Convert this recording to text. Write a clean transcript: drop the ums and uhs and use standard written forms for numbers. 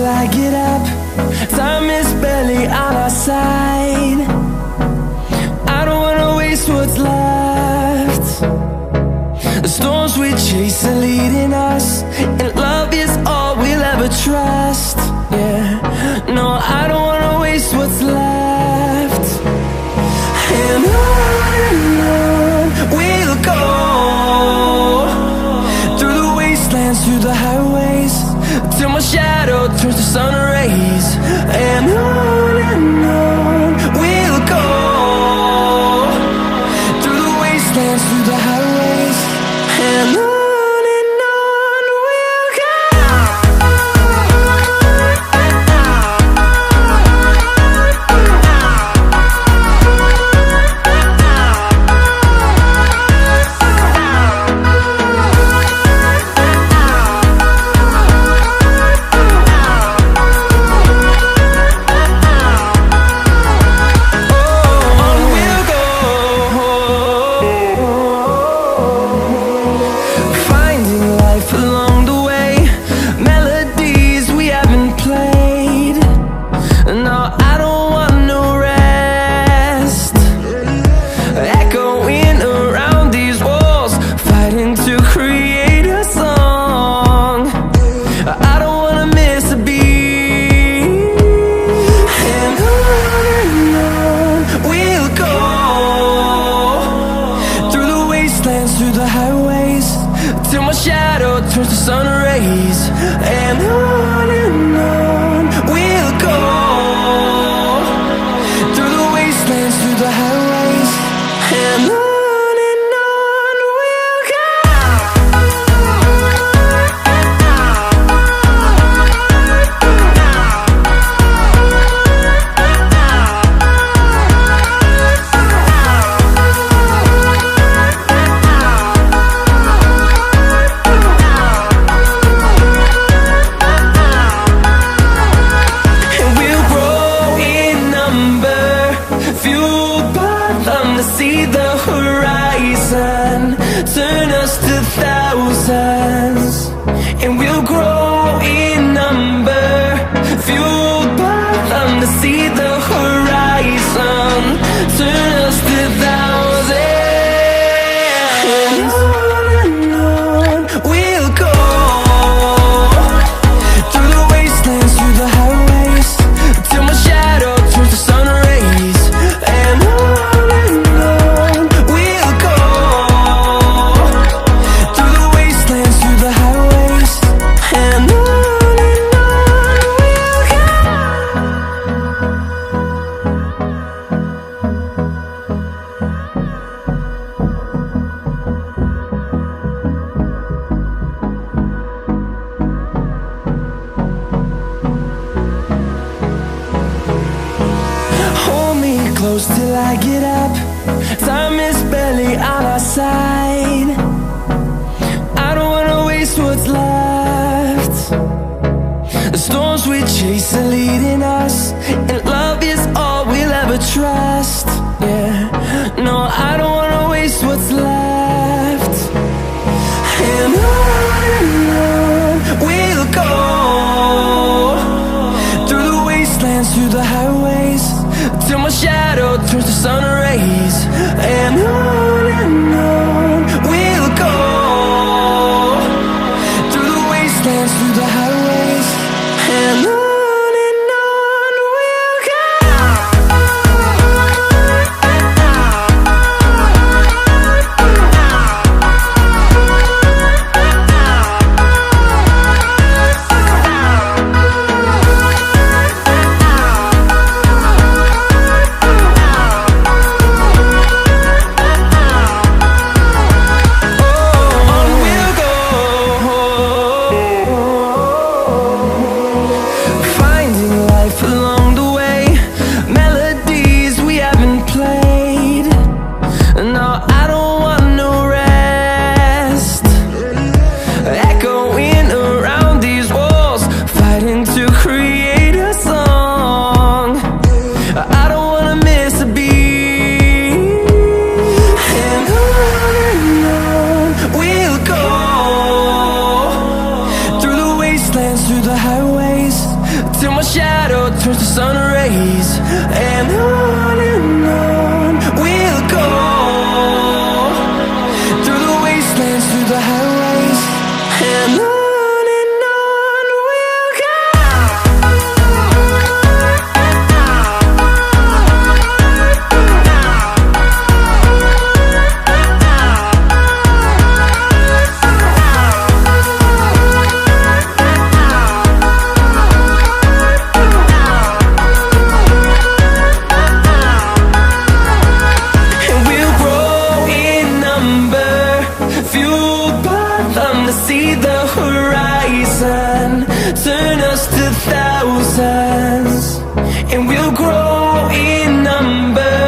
I get up. Time is barely on our side. I don't wanna waste what's left. The storms we chase are leading us, and love is all we'll ever trust. Yeah, no, I don't wanna waste what's left. And on we'll go, through the wastelands, through the highways, till my shadow turns to sun rays. And on we'll go, through the wastelands, through the highways, and on we'll go. Through the highways, till my shadow turns to sun rays. And on we'll go, through the wastelands, through the highways, and on we'll go. See the horizon turn us to thousands, and we'll grow in number, fueled by them. To see the horizon turn us to thousands, and on we'll go, through the wastelands, through the highways, till my shadow turns to sun rays. And close till I get up. Time is barely on our side. I don't wanna waste what's left. The storms we chase are leading us, and love is all we'll ever trust. Yeah, no, I don't wanna waste what's left. And on we'll go, through the wastelands, through the highways, till my shadow turns to sun rays. And on we'll go, through the wastelands, through the highways, and on we'll go. sun rays, and on we'll go, through the wastelands, through the highways, and on we'll go. See the horizon, turn us to thousands, and we'll grow in number.